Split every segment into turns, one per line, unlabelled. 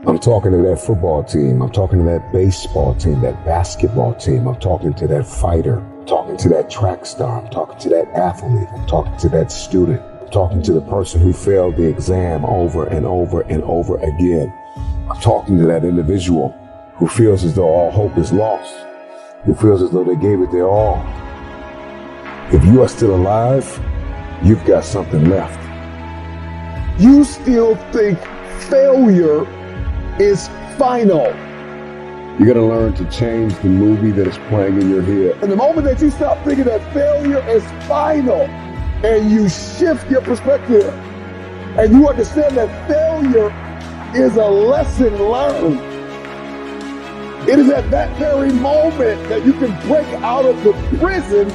I'm talking to that football team. I'm talking to that baseball team, that basketball team. I'm talking to that fighter. I'm talking to that track star. I'm talking to that athlete. I'm talking to that student. I'm talking to the person who failed the exam over and over and over again. I'm talking to that individual who feels as though all hope is lost, who feels as though they gave it their all. If you are still alive, you've got something left. You still think failure is final. You're gonna learn to change the movie that is playing in your head. And the moment that you stop thinking that failure is final and you shift your perspective and you understand that failure is a lesson learned, it is at that very moment that you can break out of the prison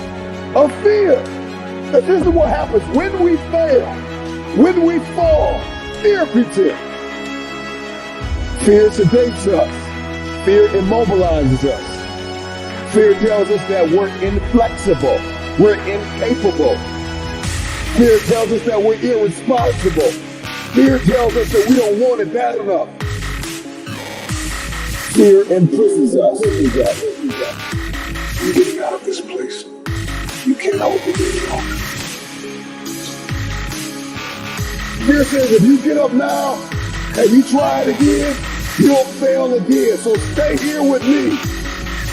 of fear. That this is what happens when we fail, when we fall. Fear creeps in. Fear sedates us. Fear immobilizes us. Fear tells us that we're inflexible. We're incapable. Fear tells us that we're irresponsible. Fear tells us that we don't want it bad enough. Fear imprisons us. You're getting out of this place. You can't hold it any longer. Fear says if you get up now and you try it again, you'll fail again. So stay here with me.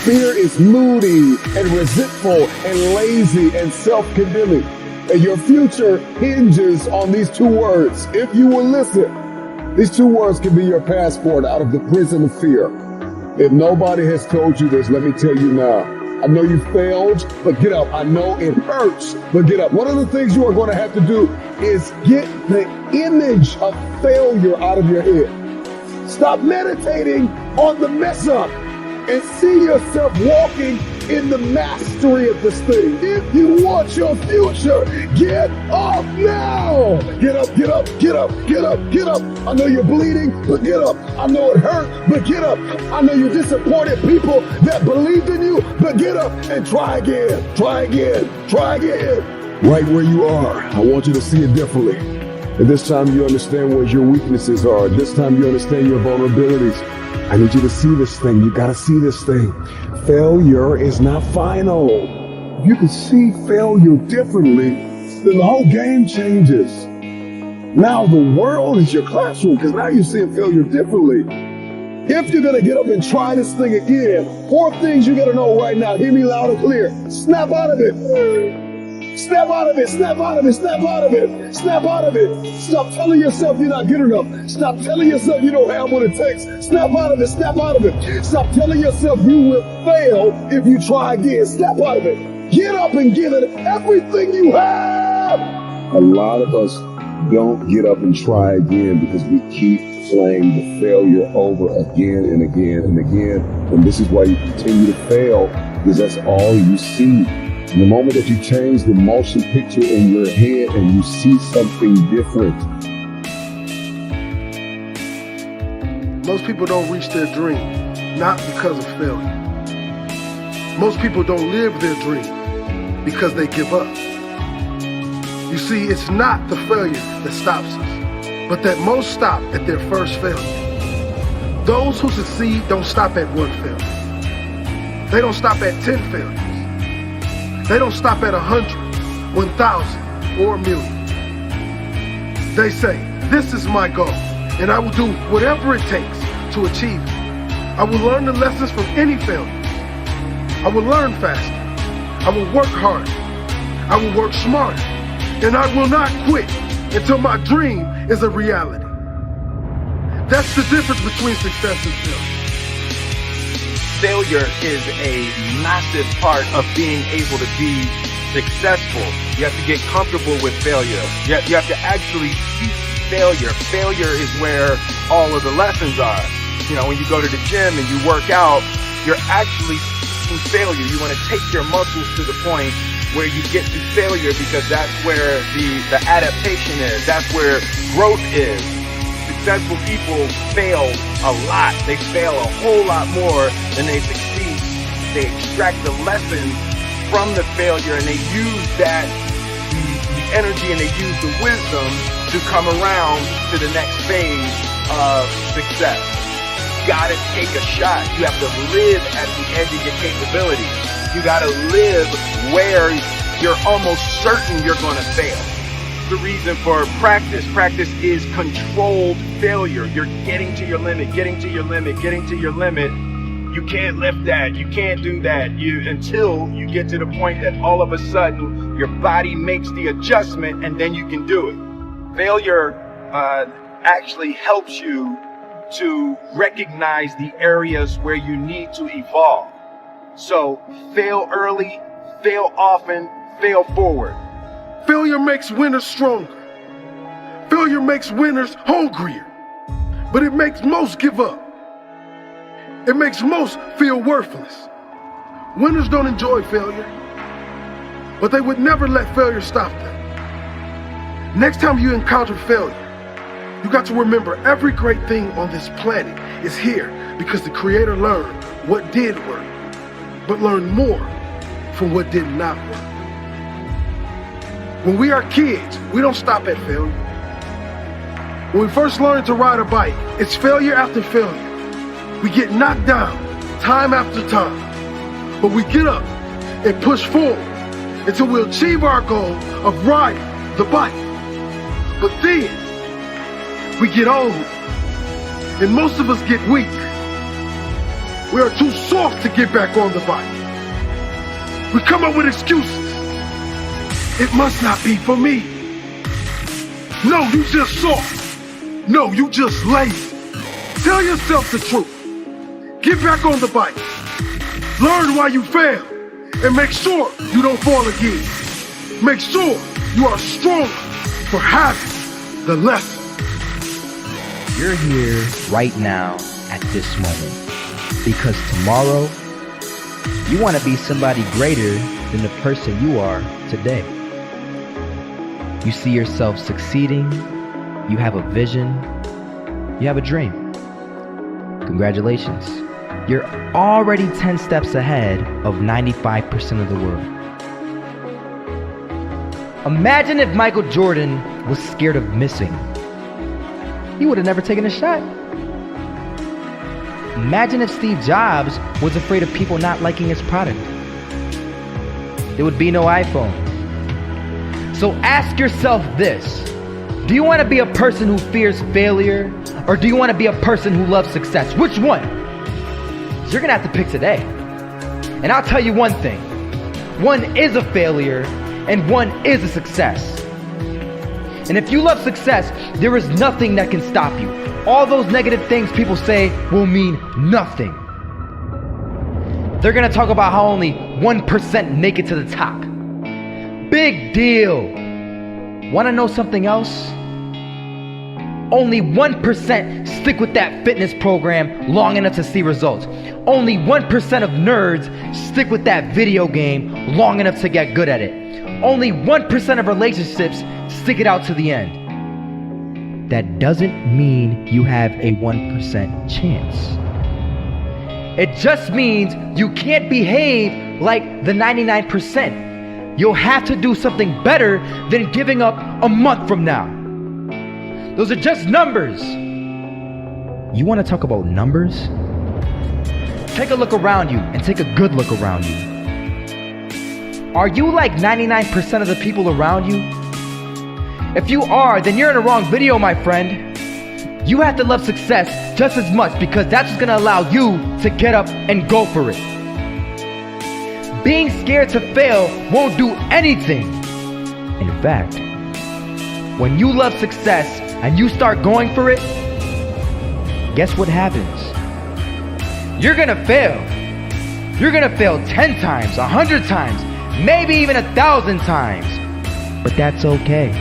Fear is moody and resentful and lazy and self-condemning. And your future hinges on these two words. If you will listen, these two words can be your passport out of the prison of fear. If nobody has told you this, let me tell you now. I know you failed, but get up. I know it hurts, but get up. One of the things you are going to have to do is get the image of failure out of your head. Stop meditating on the mess up and see yourself walking in the mastery of this thing. If you want your future, get up now. Get up, get up, get up, get up, get up. I know you're bleeding, but get up. I know it hurt, but get up. I know you disappointed people that believed in you, but get up and try again, try again, try again. Right where you are, I want you to see it differently. And this time you understand where your weaknesses are. This time you understand your vulnerabilities. I need you to see this thing. You gotta see this thing. Failure is not final. If you can see failure differently, then the whole game changes. Now the world is your classroom because now you're seeing failure differently. If you're gonna get up and try this thing again, 4 things you gotta know right now. Hear me loud and clear. Snap out of it. Snap out of it, snap out of it, snap out of it, snap out of it. Stop telling yourself you're not good enough. Stop telling yourself you don't have what it takes. Snap out of it, snap out of it. Stop telling yourself you will fail if you try again. Snap out of it. Get up and give it everything you have. A lot of us don't get up and try again because we keep playing the failure over again and again and again. And this is why you continue to fail, because that's all you see. And the moment that you change the motion picture in your head and you see something different.
Most people don't reach their dream, not because of failure. Most people don't live their dream because they give up. You see, it's not the failure that stops us, but that most stop at their first failure. Those who succeed don't stop at 1 failure. They don't stop at 10 failures. They don't stop at 100, 1,000, or 1,000,000. They say, this is my goal, and I will do whatever it takes to achieve it. I will learn the lessons from any failure. I will learn faster. I will work harder. I will work smarter. And I will not quit until my dream is a reality. That's the difference between success and failure.
Failure is a massive part of being able to be successful. You have to get comfortable with failure. You have to actually seek failure. Failure is where all of the lessons are. You know, when you go to the gym and you work out, you're actually seeking failure. You want to take your muscles to the point where you get to failure, because that's where the adaptation is. That's where growth is. Successful people fail a lot. They fail a whole lot more than they succeed. They extract the lessons from the failure and they use that, the energy, and they use the wisdom to come around to the next phase of success. You gotta take a shot. You have to live at the edge of your capability. You gotta live where you're almost certain you're gonna fail. The reason for practice. Practice is controlled failure. You're getting to your limit, getting to your limit, getting to your limit. You can't lift that. You can't do that. Until you get to the point that all of a sudden your body makes the adjustment and then you can do it. Failure actually helps you to recognize the areas where you need to evolve. So fail early, fail often, fail forward.
Failure makes winners stronger. Failure makes winners hungrier. But it makes most give up. It makes most feel worthless. Winners don't enjoy failure, but they would never let failure stop them. Next time you encounter failure, you got to remember every great thing on this planet is here because the Creator learned what did work, but learned more from what did not work. When we are kids, we don't stop at failure. When we first learn to ride a bike, it's failure after failure. We get knocked down time after time, but we get up and push forward until we achieve our goal of riding the bike. But then we get old and most of us get weak. We are too soft to get back on the bike. We come up with excuses. It must not be for me. No, you just soft. No, you just lazy. Tell yourself the truth. Get back on the bike. Learn why you failed and make sure you don't fall again. Make sure you are strong for having the lesson.
You're here right now at this moment because tomorrow you want to be somebody greater than the person you are today. You see yourself succeeding, you have a vision, you have a dream. Congratulations. You're already 10 steps ahead of 95% of the world. Imagine if Michael Jordan was scared of missing. He would have never taken a shot. Imagine if Steve Jobs was afraid of people not liking his product. There would be no iPhone. So ask yourself this. Do you want to be a person who fears failure, or do you want to be a person who loves success? Which one? You're going to have to pick today. And I'll tell you one thing. One is a failure, and one is a success. And if you love success, there is nothing that can stop you. All those negative things people say will mean nothing. They're going to talk about how only 1% make it to the top. Big deal. Want to know something else? Only 1% stick with that fitness program long enough to see results. Only 1% of nerds stick with that video game long enough to get good at it. Only 1% of relationships stick it out to the end. That doesn't mean you have a 1% chance. It just means you can't behave like the 99%. You'll have to do something better than giving up a month from now. Those are just numbers. You want to talk about numbers? Take a look around you and take a good look around you. Are you like 99% of the people around you? If you are, then you're in the wrong video, my friend. You have to love success just as much because that's what's going to allow you to get up and go for it. Being scared to fail won't do anything. In fact, when you love success and you start going for it, guess what happens? You're gonna fail. You're gonna fail 10 times, 100 times, maybe even 1,000 times. But that's okay.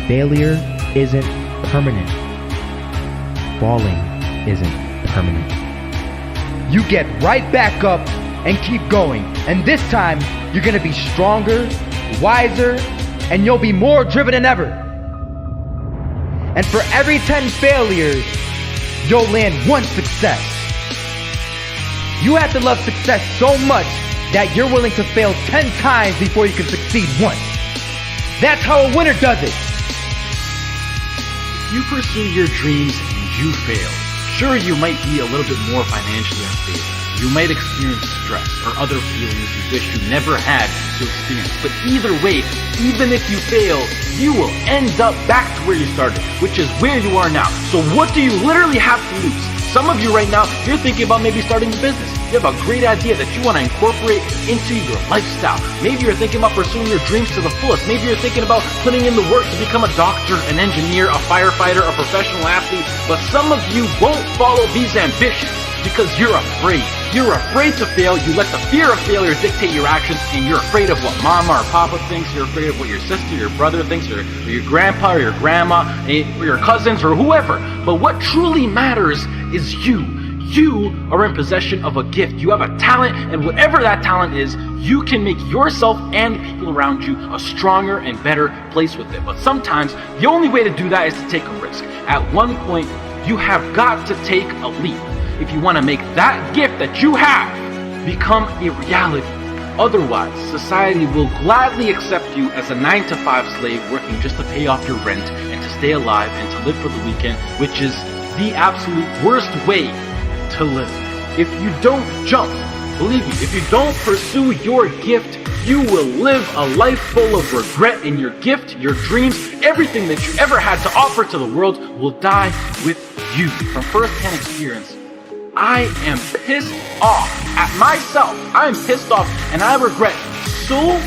Failure isn't permanent. Falling isn't permanent. You get right back up and keep going. And this time, you're gonna be stronger, wiser, and you'll be more driven than ever. And for every 10 failures, you'll land one success. You have to love success so much that you're willing to fail 10 times before you can succeed once. That's how a winner does it.
If you pursue your dreams and you fail, sure, you might be a little bit more financially unstable. You might experience stress or other feelings you wish you never had to experience. But either way, even if you fail, you will end up back to where you started, which is where you are now. So what do you literally have to lose? Some of you right now, you're thinking about maybe starting a business. You have a great idea that you want to incorporate into your lifestyle. Maybe you're thinking about pursuing your dreams to the fullest. Maybe you're thinking about putting in the work to become a doctor, an engineer, a firefighter, a professional athlete. But some of you won't follow these ambitions because you're afraid. You're afraid to fail. You let the fear of failure dictate your actions, and you're afraid of what mama or papa thinks. You're afraid of what your sister, your brother thinks, or your grandpa or your grandma, or your cousins, or whoever. But what truly matters is you. You are in possession of a gift. You have a talent, and whatever that talent is, you can make yourself and the people around you a stronger and better place with it. But sometimes the only way to do that is to take a risk. At one point, you have got to take a leap if you want to make that gift that you have become a reality. Otherwise, society will gladly accept you as a 9-to-5 slave working just to pay off your rent and to stay alive and to live for the weekend, which is the absolute worst way to live. If you don't jump, believe me, if you don't pursue your gift, you will live a life full of regret, and your gift, your dreams, everything that you ever had to offer to the world will die with you. From first-hand experience, I am pissed off at myself. I am pissed off, and I regret so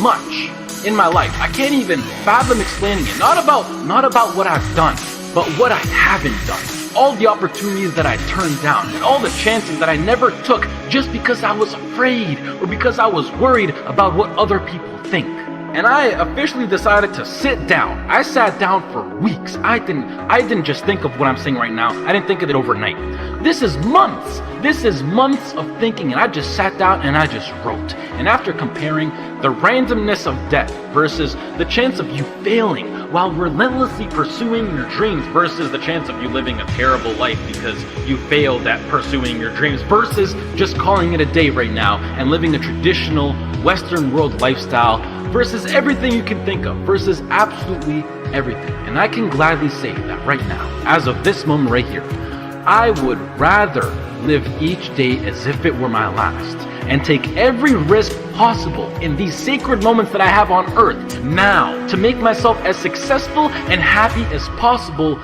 much in my life. I can't even fathom explaining it. Not about what I've done, but what I haven't done. All the opportunities that I turned down, and all the chances that I never took just because I was afraid or because I was worried about what other people think. And I officially decided to sit down. I sat down for weeks. I didn't just think of what I'm saying right now. I didn't think of it overnight. This is months. This is months of thinking, and I just sat down and I just wrote. And after comparing the randomness of death versus the chance of you failing while relentlessly pursuing your dreams versus the chance of you living a terrible life because you failed at pursuing your dreams versus just calling it a day right now and living a traditional Western world lifestyle versus everything you can think of, versus absolutely everything. And I can gladly say that right now, as of this moment right here, I would rather live each day as if it were my last and take every risk possible in these sacred moments that I have on earth now to make myself as successful and happy as possible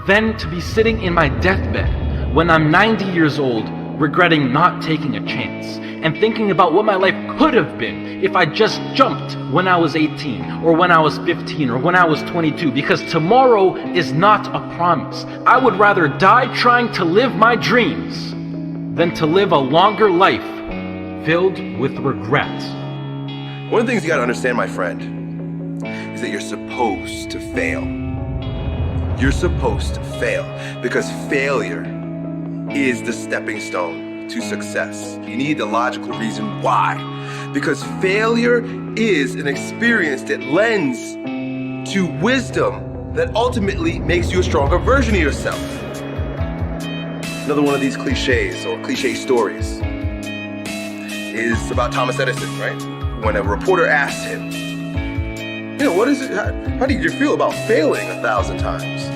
than to be sitting in my deathbed when I'm 90 years old regretting not taking a chance and thinking about what my life could have been if I just jumped when I was 18 or when I was 15 or when I was 22, because tomorrow is not a promise. I would rather die trying to live my dreams than to live a longer life filled with regrets.
One of the things you gotta understand, my friend, is that you're supposed to fail. You're supposed to fail because failure is the stepping stone to success. You need the logical reason why. Because failure is an experience that lends to wisdom that ultimately makes you a stronger version of yourself. Another one of these cliches or cliche stories is about Thomas Edison, right? When a reporter asked him, what is it? How did you feel about failing 1,000 times?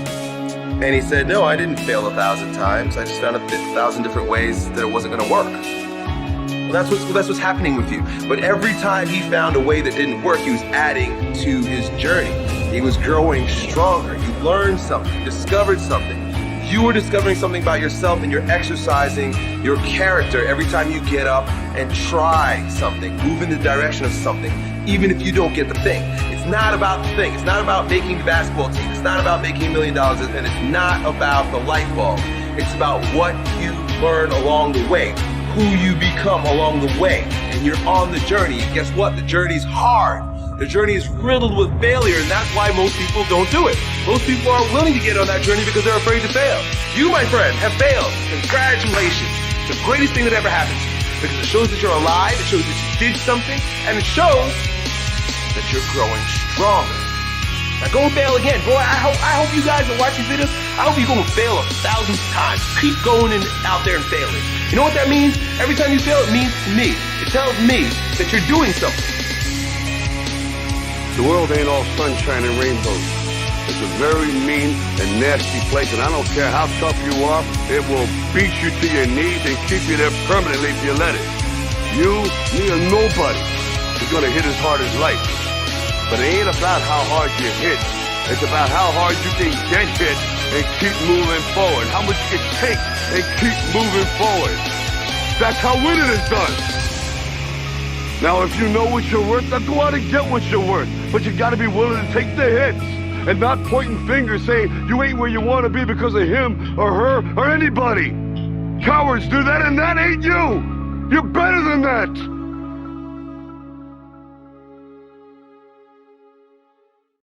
And he said, no, I didn't fail 1,000 times. I just found 1,000 different ways that it wasn't going to work. Well, that's what's happening with you. But every time he found a way that didn't work, he was adding to his journey. He was growing stronger. You learned something, discovered something. You were discovering something about yourself, and you're exercising your character every time you get up and try something, move in the direction of something, even if you don't get the thing. It's not about the thing. It's not about making the basketball team. It's not about making $1 million, and it's not about the light bulb. It's about what you learn along the way, who you become along the way, and you're on the journey. And guess what? The journey's hard. The journey is riddled with failure, and that's why most people don't do it. Most people aren't willing to get on that journey because they're afraid to fail. You, my friend, have failed. Congratulations. It's the greatest thing that ever happened to you because it shows that you're alive, it shows that you did something, and it shows that you're growing stronger. Now go and fail again. Boy, I hope you guys that watch these videos, I hope you go and fail 1,000 times. Keep going out there and failing. You know what that means? Every time you fail, it means to me. It tells me that you're doing something.
The world ain't all sunshine and rainbows. It's a very mean and nasty place, and I don't care how tough you are, it will beat you to your knees and keep you there permanently if you let it. You, me, or nobody is gonna hit as hard as life. But it ain't about how hard you hit. It's about how hard you can get hit and keep moving forward. How much you can take and keep moving forward. That's how winning is done. Now, if you know what you're worth, now go out and get what you're worth. But you gotta be willing to take the hits and not pointing fingers saying you ain't where you wanna be because of him or her or anybody. Cowards do that, and that ain't you. You're better than that.